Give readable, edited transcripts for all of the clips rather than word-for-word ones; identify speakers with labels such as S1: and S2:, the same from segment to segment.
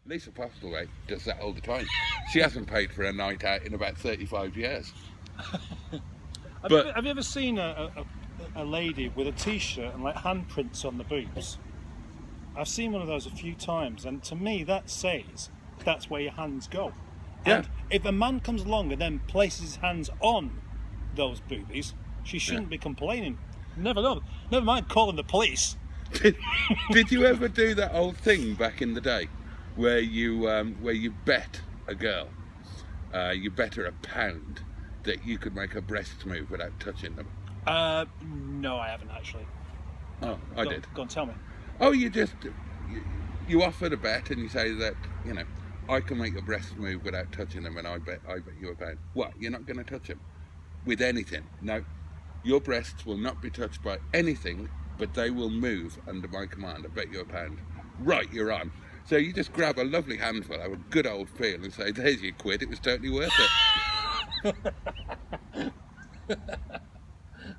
S1: Lisa Postlethwaite does that all the time. She hasn't paid for a night out in about 35 years.
S2: Have you ever seen a lady with a t-shirt and like handprints on the boobs? I've seen one of those a few times, and to me that says that's where your hands go.
S1: Yeah.
S2: And if a man comes along and then places his hands on those boobies, she shouldn't be complaining. Never mind calling the police.
S1: Did you ever do that old thing back in the day where you bet a girl, you bet her £1 that you could make her breasts move without touching them?
S2: No, I haven't actually.
S1: Oh, I did.
S2: Go on, tell me.
S1: Oh, you offered a bet and you say that, you know, I can make your breasts move without touching them, and I bet you £1. What? You're not going to touch them with anything? No, your breasts will not be touched by anything, but they will move under my command. I bet you £1. Right, you're on. So you just grab a lovely handful, have a good old feel, and say, "There's your quid. It was totally worth it."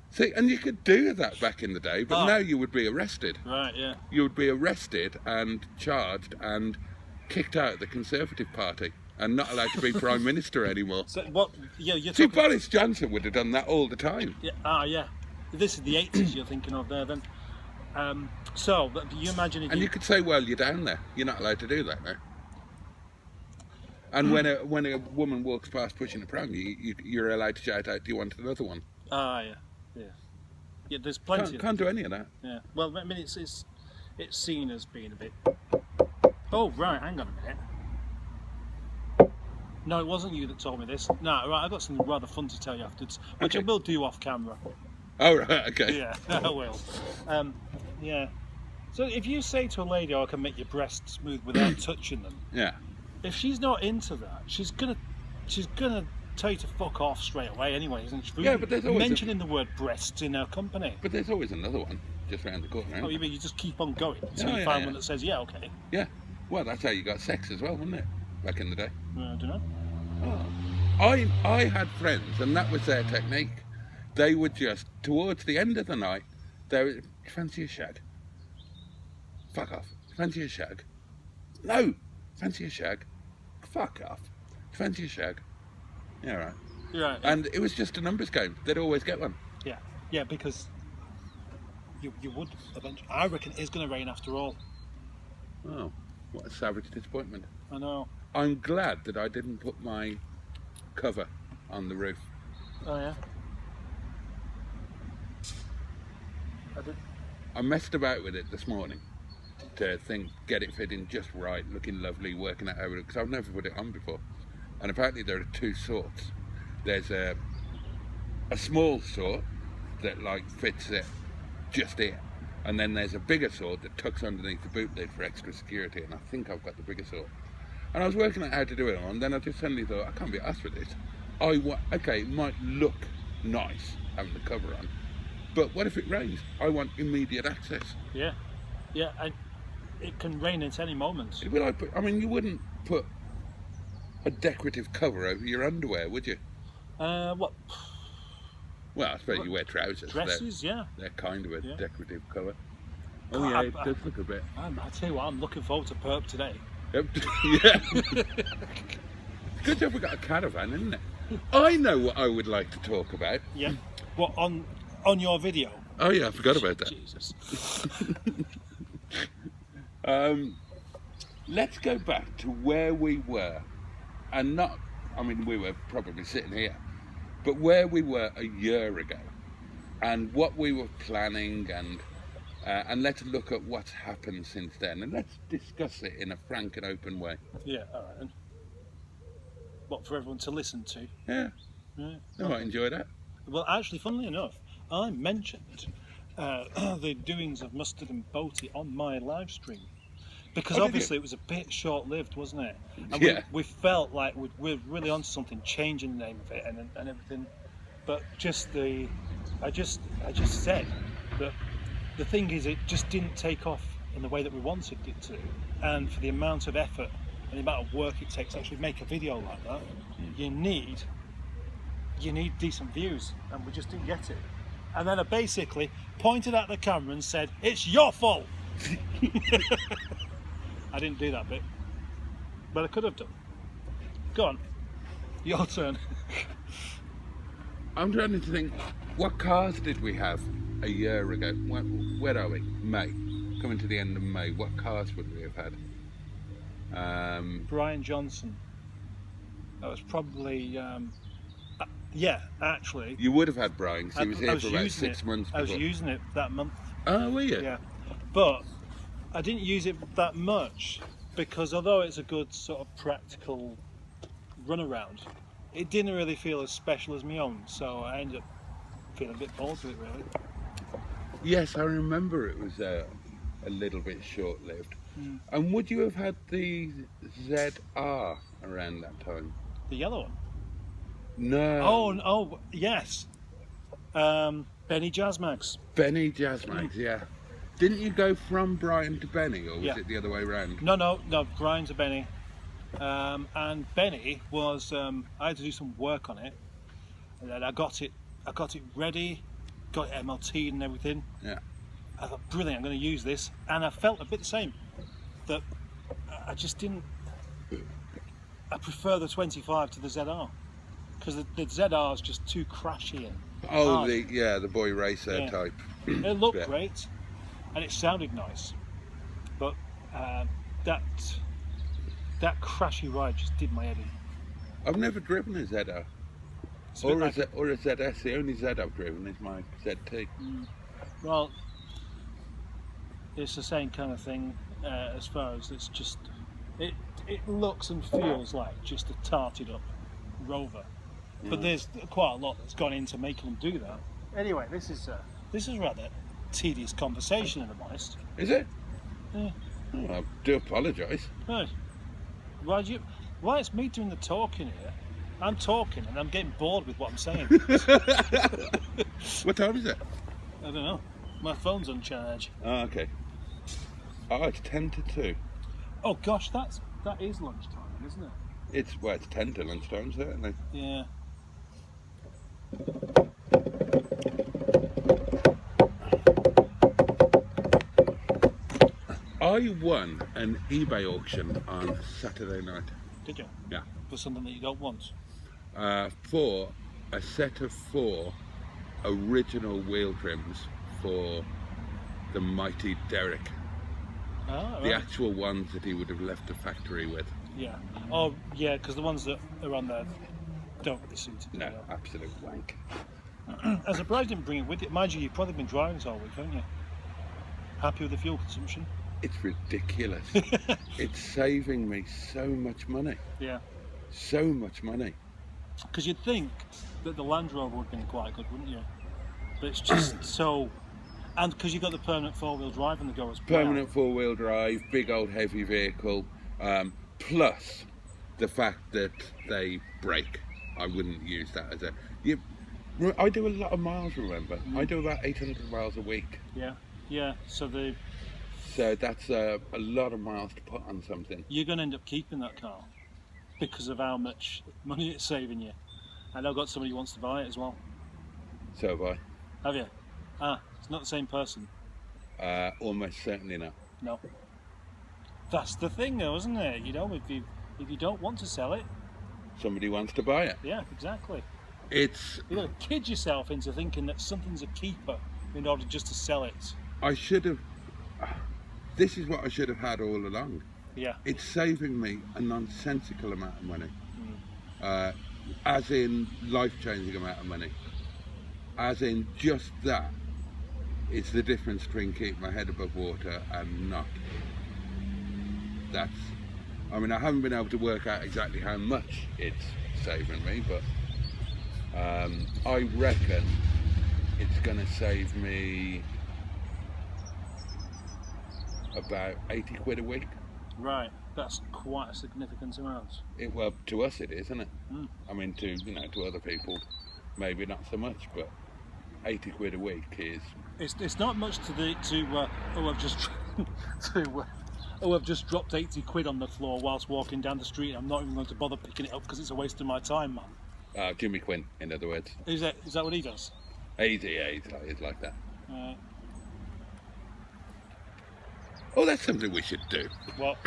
S1: See, and you could do that back in the day, but now you would be arrested.
S2: Right, yeah.
S1: You would be arrested and charged and kicked out of the Conservative Party and not allowed to be Prime Minister anymore.
S2: So what? Yeah, you're
S1: See,
S2: talking...
S1: Boris Johnson would have done that all the time.
S2: Yeah. Yeah. This is the 80s you're thinking of there, then. So, you imagine if
S1: And you could say, well, you're down there. You're not allowed to do that now. And when a woman walks past pushing a pram, you're allowed to shout out, "Do you want another one?"
S2: Yeah. Yeah, there's plenty.
S1: Can't do any of that.
S2: Yeah. Well, I mean, it's seen as being a bit. Oh right, hang on a minute. No, it wasn't you that told me this. No, right, I've got something rather fun to tell you afterwards, which I will do off camera.
S1: Oh right, okay.
S2: Yeah, I will. Yeah. So if you say to a lady, "Oh, I can make your breasts smooth without touching them,"
S1: Yeah.
S2: if she's not into that, she's gonna tell you to fuck off straight away anyway, isn't she?
S1: Yeah, but there's always
S2: mentioning the word breasts in her company.
S1: But there's always another one just round the corner.
S2: Oh, you mean you just keep on going until
S1: Oh,
S2: you
S1: yeah,
S2: find
S1: yeah.
S2: one that says, "Yeah, okay."
S1: Yeah. Well, that's how you got sex as well, wasn't it? Back in the day.
S2: I don't know.
S1: Oh. I had friends, and that was their technique. They would just, towards the end of the night, they would, "Fancy a shag?" "Fuck off." "Fancy a shag?" "No." "Fancy a shag?" "Fuck off." "Fancy a shag?" "Yeah, right."
S2: Yeah.
S1: And it was just a numbers game. They'd always get one.
S2: Yeah, because you would eventually. I reckon it is going to rain after all.
S1: Oh, what a savage disappointment.
S2: I know.
S1: I'm glad that I didn't put my cover on the roof.
S2: Oh yeah. I did.
S1: I messed about with it this morning to get it fitting just right, looking lovely, working out how it, because I've never put it on before. And apparently there are two sorts. There's a small sort that like fits it just here, and then there's a bigger sort that tucks underneath the boot lid for extra security, and I think I've got the bigger sort. And I was working out how to do it on, and then I just suddenly thought, I can't be asked for this. Okay, it might look nice having the cover on, but what if it rains? I want immediate access.
S2: Yeah, and it can rain at any moment.
S1: I mean, you wouldn't put a decorative cover over your underwear, would you?
S2: What?
S1: Well, I suppose you wear trousers.
S2: Dresses, yeah.
S1: They're kind of a decorative colour.
S2: Oh,
S1: Oh yeah, it does look a bit.
S2: I tell you what, I'm looking forward to Perp today.
S1: Yeah. Good job we got a caravan, isn't it? I know what I would like to talk about.
S2: Yeah. What, on your video?
S1: Oh yeah, I forgot about that.
S2: Jesus.
S1: Let's go back to where we were, and not, I mean, we were probably sitting here, but where we were a year ago, and what we were planning, and let's look at what's happened since then, and let's discuss it in a frank and open way.
S2: Yeah, all right then. What, for everyone to listen to?
S1: Yeah,
S2: Yeah.
S1: I might enjoy that.
S2: Well, actually, funnily enough, I mentioned the doings of Mustard and Boaty on my live stream. Because obviously it was a bit short-lived, wasn't it? And
S1: yeah.
S2: we felt like we're really onto something, changing the name of it and everything. But I just said that the thing is, it just didn't take off in the way that we wanted it to. And for the amount of effort and the amount of work it takes to actually make a video like that, you need decent views, and we just didn't get it. And then I basically pointed at the camera and said, "It's your fault." I didn't do that bit. But I could have done. Go on. Your turn.
S1: I'm trying to think, what cars did we have a year ago? Where are we? May. Coming to the end of May. What cars would we have had?
S2: Brian Johnson. That was probably... yeah, actually.
S1: You would have had Brian, because he was here for about 6 months before.
S2: I was using it that month.
S1: Oh, were you?
S2: Yeah. But I didn't use it that much, because although it's a good sort of practical runaround, it didn't really feel as special as my own, so I ended up feeling a bit bored with it, really.
S1: Yes, I remember it was a little bit short-lived. And would you have had the ZR around that time?
S2: The yellow one?
S1: No.
S2: Oh, yes. Benny Jazzmags.
S1: Benny Jazzmags, yeah. Didn't you go from Brian to Benny, or was
S2: Yeah.
S1: it the other way around?
S2: No, Brian to Benny. And Benny was, I had to do some work on it, and then I got it ready, got it MLT'd and everything.
S1: Yeah.
S2: I thought, brilliant, I'm going to use this, and I felt a bit the same, that I just didn't, I prefer the 25 to the ZR, because the ZR is just too crashy and hard.
S1: The boy racer type.
S2: It looked great, and it sounded nice, but that crashy ride just did my head in.
S1: I've never driven a ZR. Or a ZS. The only Z I've driven is my ZT.
S2: Well, it's the same kind of thing as far as it's just, it looks and feels like just a tarted up Rover. But there's quite a lot that's gone into making them do that. Anyway, this is rather tedious conversation, if I'm honest.
S1: Is it?
S2: Yeah.
S1: Oh, I do apologise.
S2: Right. Why it's me doing the talking here? I'm talking and I'm getting bored with what I'm saying.
S1: What time is it?
S2: I don't know. My phone's on charge.
S1: Oh, okay. Oh, it's 10 to 2.
S2: Oh gosh, that is lunchtime, isn't it?
S1: It's 10 to lunchtime, certainly.
S2: Yeah.
S1: I won an eBay auction on Saturday night.
S2: Did you?
S1: Yeah.
S2: For something that you don't want?
S1: For a set of 4 original wheel trims for the mighty Derek.
S2: Ah, right.
S1: The actual ones that he would have left the factory with.
S2: Yeah. Oh, yeah, because the ones that are on there don't really suit it.
S1: No, absolute wank.
S2: I'm surprised you didn't bring it with you. Mind you, you've probably been driving this all week, haven't you? Happy with the fuel consumption?
S1: It's ridiculous. It's saving me so much money.
S2: Yeah.
S1: So much money.
S2: Because you'd think that the Land Rover would have been quite good, wouldn't you? But it's just so... And because you've got the permanent four-wheel drive on the go as well.
S1: Permanent four-wheel drive, big old heavy vehicle, plus the fact that they brake. I wouldn't use that as a... I do a lot of miles, remember? I do about 800 miles a week.
S2: Yeah. So
S1: that's a lot of miles to put on something.
S2: you're going to end up keeping that car because of how much money it's saving you. And I've got somebody who wants to buy it as well.
S1: So have I.
S2: Have you? It's not the same person.
S1: Almost certainly not.
S2: No. That's the thing, though, isn't it? You know, if you don't want to sell it,
S1: Somebody wants to buy it.
S2: yeah, exactly.
S1: It's...
S2: You've got to kid yourself into thinking that something's a keeper in order just to sell it.
S1: I should have... This is what I should have had all along.
S2: Yeah.
S1: It's saving me a nonsensical amount of money. As in life-changing amount of money. As in just that. It's the difference between keeping my head above water and not. I mean, I haven't been able to work out exactly how much it's saving me, but I reckon it's going to save me about 80 quid a week.
S2: Right. That's quite a significant amount.
S1: Well, to us it is, isn't it? I mean, to other people, maybe not so much, but 80 quid a week is...
S2: It's not much I've just dropped 80 quid on the floor whilst walking down the street. I'm not even going to bother picking it up because it's a waste of my time, man.
S1: Jimmy Quinn, in other words.
S2: Is that what he does?
S1: He's like that. Oh, that's something we should do.
S2: What?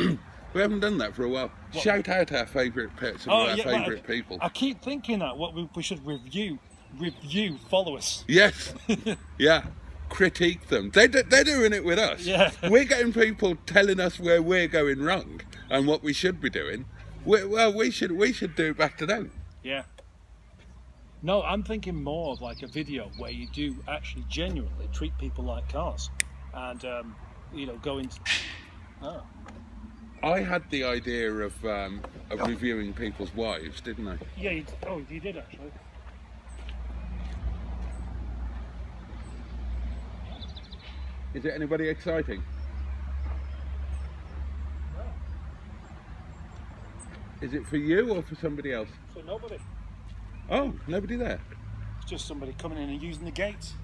S1: We haven't done that for a while.
S2: What?
S1: Shout out our favourite some of our favourite people.
S2: I keep thinking that we should review followers.
S1: Yes, yeah. Critique them. They're doing it with us.
S2: Yeah.
S1: We're getting people telling us where we're going wrong and what we should be doing. We should do it back to them.
S2: Yeah. No, I'm thinking more of like a video where you do actually genuinely treat people like cars, and go into. Oh.
S1: I had the idea of reviewing people's wives, didn't I?
S2: Yeah. You did actually.
S1: Is it anybody exciting?
S2: No.
S1: Is it for you or for somebody else?
S2: For nobody.
S1: Oh, nobody there.
S2: It's just somebody coming in and using the gates.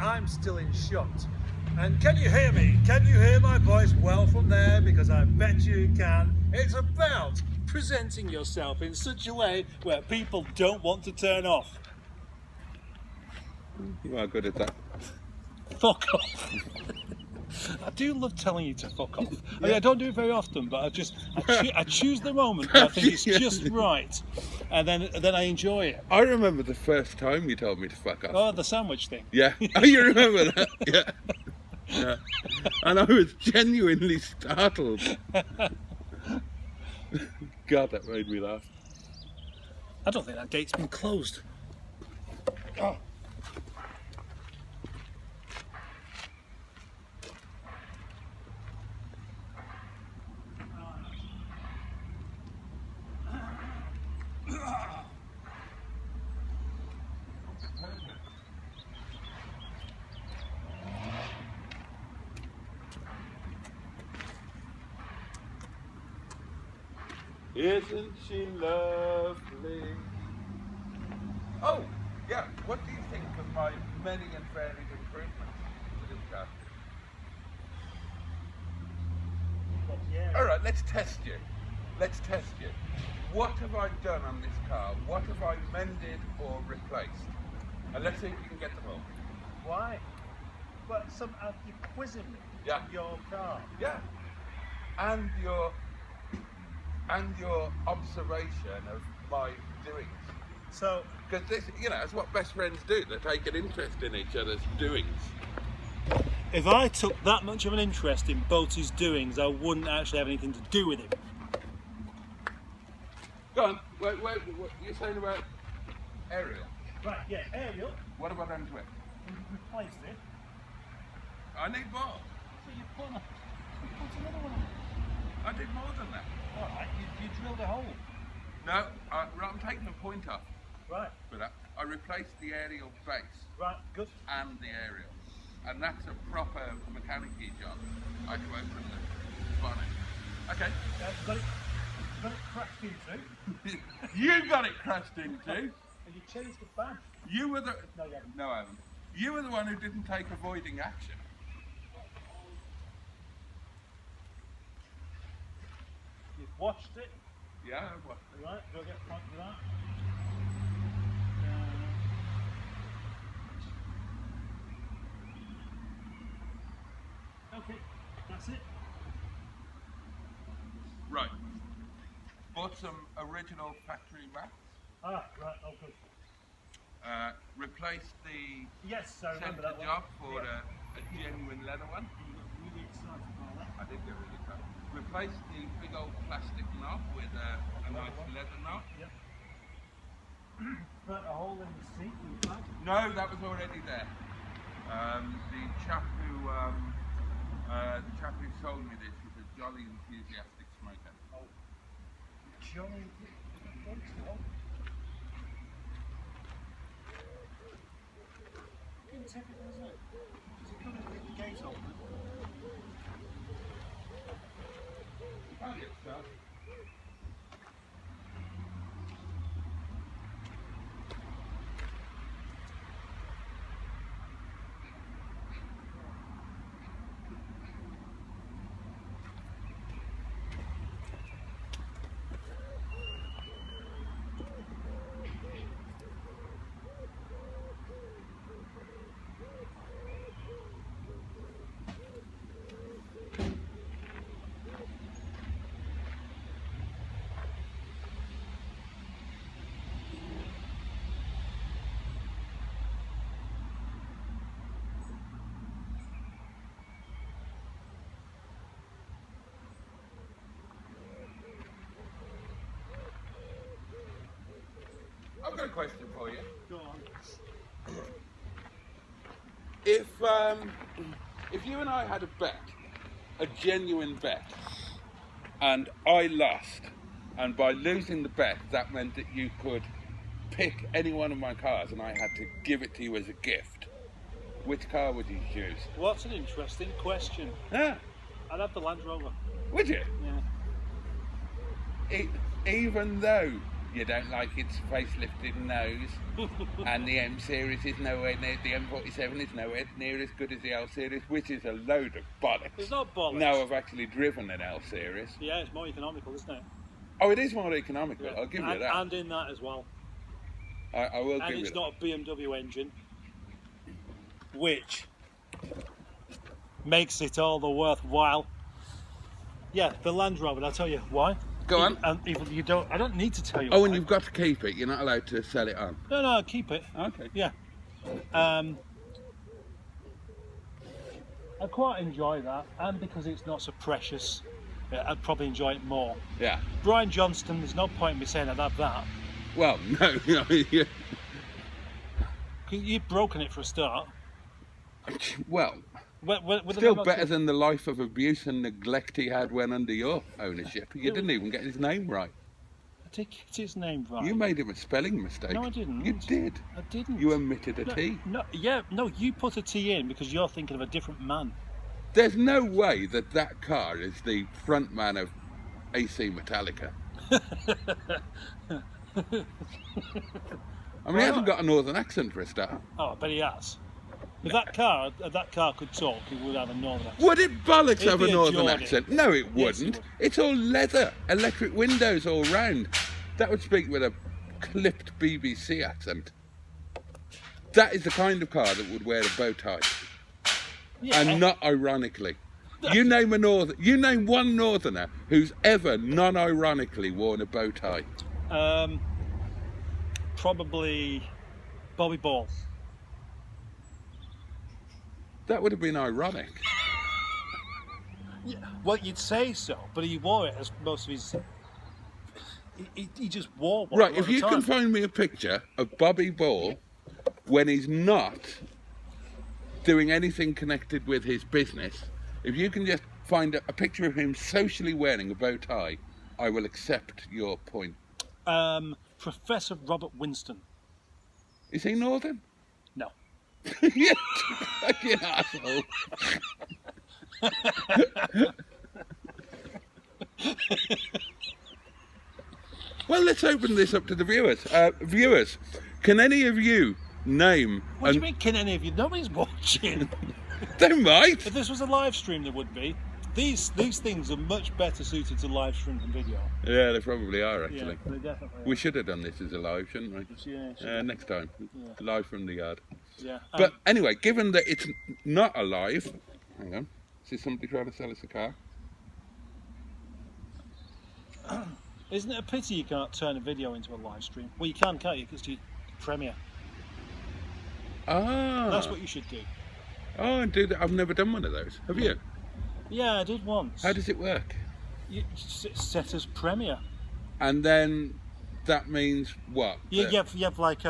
S2: I'm still in shot. And can you hear me? Can you hear my voice well from there? Because I bet you can. It's about presenting yourself in such a way where people don't want to turn off.
S1: You are good at that.
S2: Fuck off. I do love telling you to fuck off. I mean, I don't do it very often, but I choose the moment where I think it's just right, and then I enjoy it.
S1: I remember the first time you told me to fuck off.
S2: Oh, the sandwich thing.
S1: Yeah. Oh, you remember that? Yeah. Yeah. And I was genuinely startled. God, that made me laugh.
S2: I don't think that gate's been closed. Oh.
S1: Isn't she lovely? Oh, yeah. What do you think of my many and varied improvements to this car?
S2: Yeah.
S1: All right, let's test you. Let's test you. What have I done on this car? What have I mended or replaced? And let's see if you can get them all.
S2: Why? But you're quizzing me.
S1: Yeah.
S2: Your car.
S1: Yeah. And your observation of my doings.
S2: So,
S1: Because this, it's what best friends do. They take an interest in each other's doings.
S2: if I took that much of an interest in Boaty's doings, I wouldn't actually have anything to do with him.
S1: Go on. Wait. What you're saying about Ariel?
S2: Right, yeah, Ariel,
S1: What have I done to it?
S2: you replaced it.
S1: I need more.
S2: So you put another one on.
S1: I did more than that.
S2: Alright, you drilled a hole.
S1: No, I'm taking the point off
S2: Right,
S1: for that. I replaced the aerial base
S2: right, good.
S1: and the aerial. And that's a proper mechanic-y job. I had to open the bonnet. Okay.
S2: Got it crashed into.
S1: You got it crashed into.
S2: And you changed the badge.
S1: You were the...
S2: No, you haven't.
S1: No, I haven't. You were the one who didn't take avoiding action.
S2: You've watched it.
S1: Yeah, what?
S2: Right, go get front of that. Okay, that's it.
S1: Right. Bought some original factory mats.
S2: Ah, right, oh good.
S1: Replaced the
S2: Yes, I remember
S1: centre
S2: that one.
S1: job for a genuine leather one.
S2: You got really excited about that.
S1: I did get really excited. Replaced the big old plastic knob with a nice leather knob.
S2: Yep. Put a hole in the seat in the back.
S1: No, that was already there. The chap who sold me this was a jolly enthusiastic smoker.
S2: Oh. Johnny. Typical, isn't it? Is it coming to get the gate open?
S1: Can't get stuff. got a question for you.
S2: Go on.
S1: If you and I had a bet, a genuine bet, and I lost, and by losing the bet, that meant that you could pick any one of my cars and I had to give it to you as a gift, which car would you choose?
S2: What's an interesting question.
S1: Yeah.
S2: I'd have the Land Rover.
S1: Would you?
S2: Yeah.
S1: Even though you don't like its facelifted nose, and the M series is nowhere near, the M47 is nowhere near as good as the L series, which is a load of bollocks.
S2: It's not bollocks.
S1: No, I've actually driven an L series.
S2: Yeah, it's more economical, isn't it?
S1: Oh, it is more economical,
S2: Yeah.
S1: I'll give you that.
S2: And in that as well.
S1: I will
S2: And
S1: give you
S2: it's
S1: that.
S2: not a BMW engine, which makes it all the worthwhile. Yeah, the Land Rover, and I'll tell you why.
S1: Go on.
S2: And even you don't, I don't need to tell you
S1: Oh,
S2: why.
S1: and you've got to keep it, you're not allowed to sell it on.
S2: No, keep it.
S1: Okay.
S2: Yeah. I quite enjoy that, and because it's not so precious, I'd probably enjoy it more.
S1: Yeah.
S2: Brian Johnston, there's no point in me saying I'd have that.
S1: Well, no, yeah.
S2: You've broken it for a start.
S1: Well,
S2: With
S1: still better than the life of abuse and neglect he had when under your ownership. You
S2: Yeah.
S1: didn't even get his name right.
S2: I did get his name right.
S1: You made him a spelling mistake.
S2: No, I didn't.
S1: You did.
S2: I didn't.
S1: You omitted a
S2: no,
S1: T.
S2: No, you put a T in because you're thinking of a different man.
S1: There's no way that that car is the front man of AC Metallica. I mean, he hasn't got a northern accent for a start.
S2: Oh, I bet he has. If that car could talk, he would have a northern accent.
S1: Would it bollocks
S2: It'd
S1: have a
S2: be a
S1: northern
S2: Geordie.
S1: accent? No, it
S2: Yes, it
S1: wouldn't.
S2: would.
S1: It's all leather, electric windows all round. That would speak with a clipped BBC accent. That is the kind of car that would wear a bow tie,
S2: Yeah.
S1: and not ironically. You name one northerner who's ever non-ironically worn a bow tie.
S2: Probably Bobby Ball.
S1: That would have been ironic.
S2: Yeah, well, you'd say so, but he wore it as most of his. He just wore one.
S1: Right,
S2: all
S1: if
S2: the
S1: you
S2: time.
S1: can find me a picture of Bobby Ball when he's not doing anything connected with his business, if you can just find a picture of him socially wearing a bow tie, I will accept your point.
S2: Professor Robert Winston.
S1: Is he northern?
S2: No.
S1: Yeah, fucking asshole. Well, let's open this up to the viewers. Viewers, can any of you name...
S2: What do you mean, can any of you? Nobody's watching.
S1: They might.
S2: If this was a live stream, there would be. These things are much better suited to live stream than video.
S1: Yeah, they probably are, actually.
S2: Yeah, they definitely are.
S1: We should have done this as a live, shouldn't we?
S2: Yeah,
S1: Next time.
S2: Yeah.
S1: Live from the yard.
S2: yeah.
S1: But anyway, given that it's not alive... Hang on. Is somebody trying to sell us a car?
S2: Isn't it a pity you can't turn a video into a live stream? Well, you can, can't you? Because you Premiere.
S1: Ah.
S2: That's what you should do.
S1: Oh, and do that. I've never done one of those. Have you?
S2: Yeah, I did once.
S1: How does it work?
S2: You set as Premiere.
S1: And then that means what?
S2: You
S1: That
S2: have like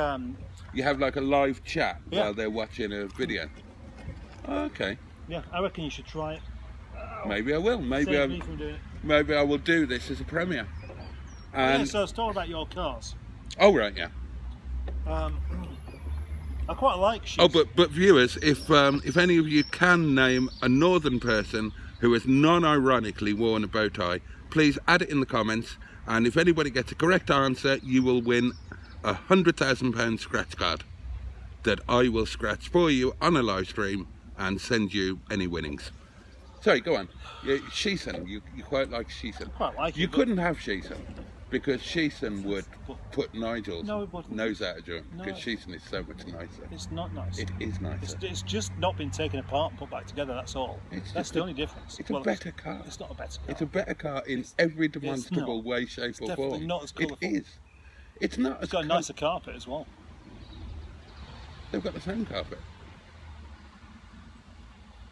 S1: you have like a live chat
S2: Yeah.
S1: while they're watching a video. Oh, okay.
S2: yeah. I reckon you should try it.
S1: Maybe I will.
S2: Save me from doing it.
S1: Maybe I will do this as a premiere.
S2: Yeah,
S1: And
S2: so it's all about your cars.
S1: oh right, yeah.
S2: I quite like shoes.
S1: Oh, but viewers, if any of you can name a northern person who has non-ironically worn a bow tie, please add it in the comments. And if anybody gets a correct answer, you will win a £100,000 scratch card that I will scratch for you on a live stream and send you any winnings. Sorry, go on. Shison, you quite like Shison.
S2: Quite like
S1: You
S2: it, but-
S1: couldn't have Shison because Shison would put Nigel's
S2: No, it wouldn't.
S1: nose out of joint
S2: No.
S1: because Shison is so much nicer.
S2: It's not nice.
S1: It is nicer.
S2: It's just not been taken apart and put back together. That's all.
S1: It's
S2: That's
S1: just
S2: the
S1: a-
S2: only difference.
S1: It's a
S2: Well,
S1: better car.
S2: It's not a better car.
S1: It's a better car in every demonstrable
S2: not.
S1: way, shape,
S2: It's
S1: or
S2: definitely
S1: form.
S2: not as colourful.
S1: It is. It's not
S2: It's
S1: as
S2: got a nicer carpet as well.
S1: They've got the same carpet.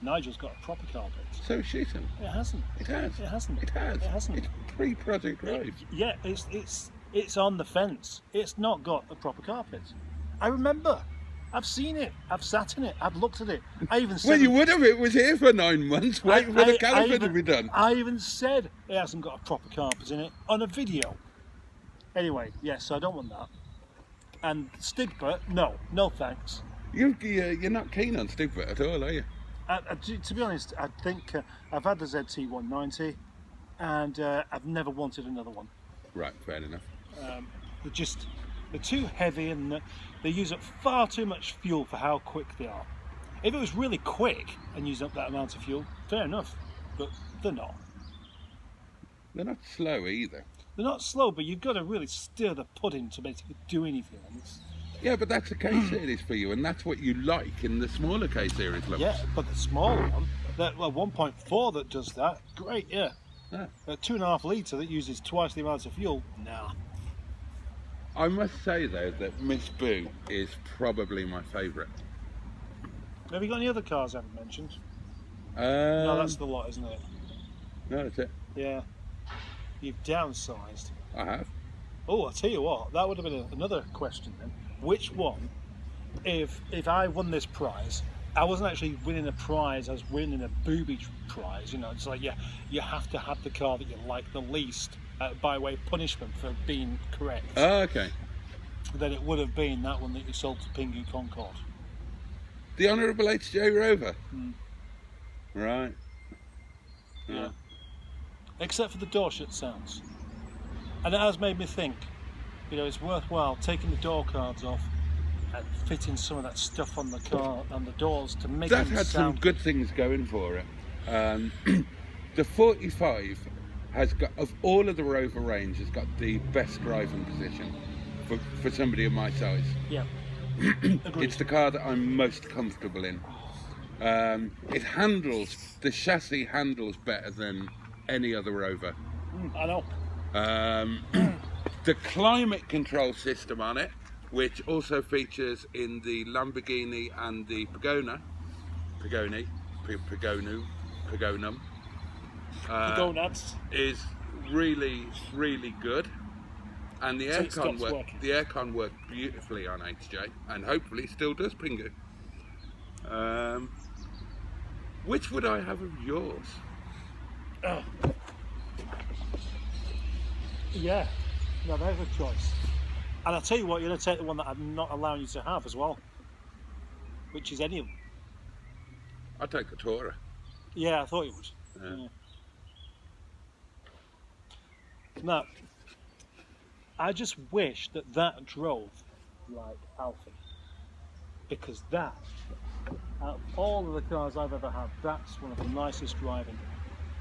S2: Nigel's got a proper carpet.
S1: So Shison.
S2: It hasn't.
S1: It has.
S2: It hasn't.
S1: It has.
S2: It hasn't.
S1: It's pre-Project Nigel.
S2: Yeah, it's It's on the fence. It's not got a proper carpet. I remember. I've seen it. I've sat in it. I've looked at it. I even said...
S1: Well, you would have. It was here for 9 months waiting for the caliper to be done.
S2: I even said it hasn't got a proper carpet in it on a video. Anyway, yes, so I don't want that. And Stigbürt, no thanks.
S1: You're not keen on Stigbürt at all, are you?
S2: To be honest, I think I've had the ZT190 and I've never wanted another one.
S1: Right, fair enough.
S2: They're too heavy and they use up far too much fuel for how quick they are. If it was really quick and using up that amount of fuel, fair enough, but they're not.
S1: They're not slow either.
S2: They're not slow, but you've got to really stir the pudding to basically do anything.
S1: Yeah, but that's the K series for you, and that's what you like in the smaller K series levels.
S2: Yeah, but the smaller one, that 1.4 that does that, great, yeah.
S1: Ah.
S2: A 2.5 litre that uses twice the amount of fuel, nah.
S1: I must say though that Miss Boo is probably my favourite.
S2: Have you got any other cars I haven't mentioned? No, that's the lot, isn't it?
S1: No, that's it.
S2: Yeah. You've downsized.
S1: I have.
S2: Oh, I'll tell you what, that would have been another question then. Which one, if I won this prize, I wasn't actually winning a prize, I was winning a booby prize, you know, it's like, yeah, you have to have the car that you like the least by way of punishment for being correct.
S1: Oh, okay.
S2: Then it would have been that one that you sold to Pingu Concord.
S1: The Honourable HJ Rover?
S2: Mm.
S1: Right.
S2: Yeah. Except for the door shut sounds. And it has made me think, you know, it's worthwhile taking the door cards off and fitting some of that stuff on the car and the doors to make
S1: That
S2: them
S1: had some
S2: sound
S1: good things going for it. The 45 has got, of all of the Rover range, has got the best driving position for somebody of my size.
S2: Yeah.
S1: It's the car that I'm most comfortable in. It handles, the chassis handles better than any other Rover.
S2: I know.
S1: The climate control system on it, which also features in the Lamborghini and the Pagonum, is really, really good. And the aircon worked beautifully on HJ, and hopefully still does Pingu. Which would I have of yours?
S2: Oh. Yeah, no, there's a choice. And I'll tell you what, you're going to take the one that I'm not allowing you to have as well, which is any of them.
S1: I'd take a Tourer.
S2: Yeah, I thought you would. Yeah. Now, I just wish that drove like Alfie, because that, out of all of the cars I've ever had, that's one of the nicest driving.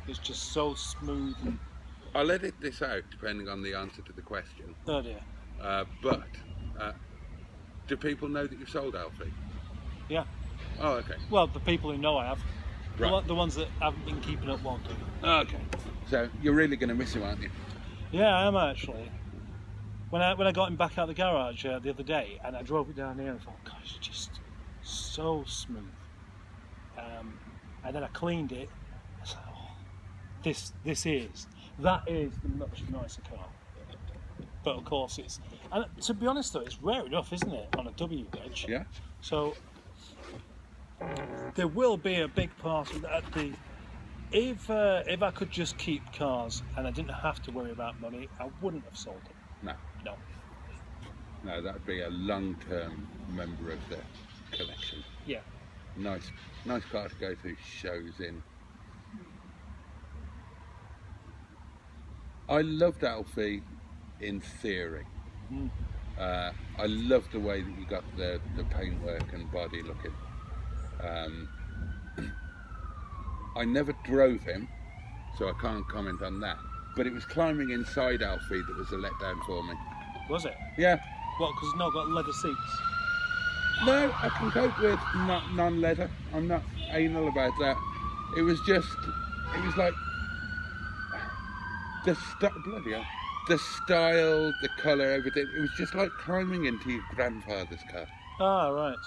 S2: It's just so smooth. And
S1: I'll edit this out depending on the answer to the question.
S2: oh dear.
S1: But do people know that you've sold Alfie?
S2: Yeah.
S1: Oh, okay.
S2: Well, the people who know I have.
S1: Right.
S2: The ones that haven't been keeping up won't do.
S1: Okay. So you're really going to miss him, aren't you?
S2: Yeah, I am actually. When I got him back out of the garage the other day, and I drove it down here, and I thought, gosh, it's just so smooth. And then I cleaned it. I was like, oh, that is the much nicer car. But of course, and to be honest though, it's rare enough, isn't it, on a W wedge?
S1: Yeah.
S2: So there will be a big part of that. If I could just keep cars and I didn't have to worry about money, I wouldn't have sold them.
S1: No, that'd be a long-term member of the collection.
S2: Yeah.
S1: Nice car to go to shows in. I loved Alfie in theory.
S2: Mm.
S1: I loved the way that you got the paintwork and body looking. I never drove him, so I can't comment on that. But it was climbing inside Alfie that was a letdown for me.
S2: Was it?
S1: Yeah.
S2: What, because it's not got leather seats?
S1: No, I can cope with non-leather. I'm not anal about that. It was like the style, the colour, everything. It was just like climbing into your grandfather's car.
S2: Ah, right.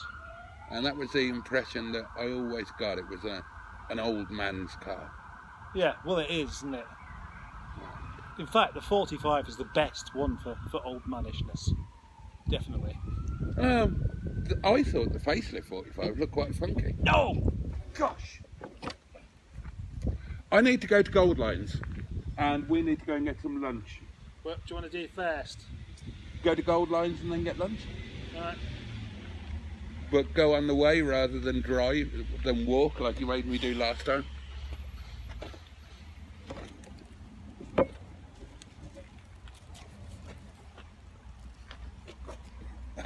S1: And that was the impression that I always got. It was an old man's car.
S2: Yeah, well it is, isn't it? In fact, the 45 is the best one for old manishness. Definitely.
S1: I thought the facelift 45 looked quite funky.
S2: No! Gosh!
S1: I need to go to Gold Lines, and we need to go and get some lunch.
S2: What do you want to do first?
S1: Go to Gold Lines and then get lunch?
S2: Alright.
S1: But go on the way rather than drive, than walk like you made me do last time.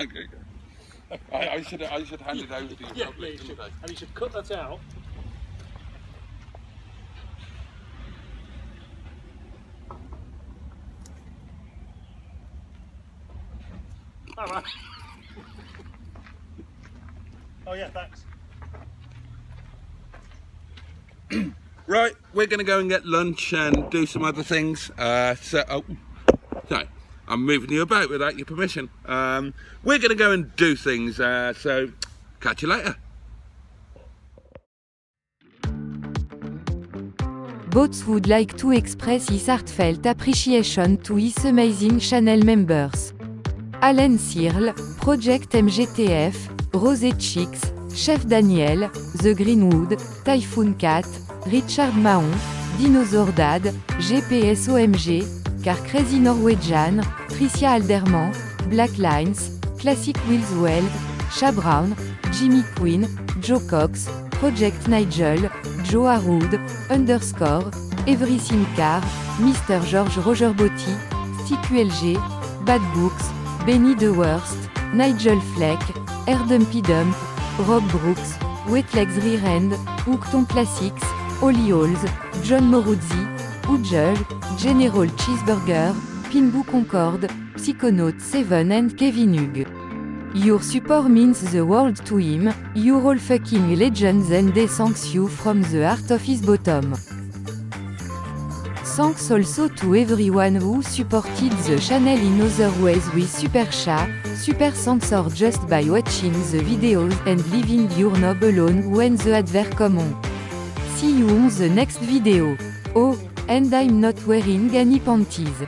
S1: Okay. I should hand it over to you.
S2: Yeah, please. And you should cut that out. All right. Oh yeah, thanks.
S1: Right, we're going to go and get lunch and do some other things. So I'm moving you about without your permission. We're going to go and do things. So catch you later.
S3: Boats would like to express his heartfelt appreciation to his amazing channel members. Alan Searle, Project MGTF, Rosé Chicks, Chef Daniel, The Greenwood, Typhoon Cat, Richard Mahon, Dinosaur Dad, GPS OMG, Car Crazy Norwegian, Tricia Alderman, Black Lines, Classic Wheels Weld, Sha Brown, Jimmy Quinn, Joe Cox, Project Nigel, Joe Harwood, _ Everything Car, Mr. George Roger Boaty, Stiqlg, Bad Books, Benny the Worst, Nigel Fleck, Dumpy Dump, Rob Brooks, Wetleg's Rear End, Hookton Classics, Holly Halls, John Moruzzi, Ujul, General Cheeseburger, Pinboo Concord, Psychonaut 7 and Kevin Hugh. Your support means the world to him, you're all fucking legends and he thanks you from the heart of his bottom. Thanks also to everyone who supported the channel in other ways with super chat, super thanks or just by watching the videos and leaving your knob alone when the advert come on. See you on the next video. Oh, and I'm not wearing any panties.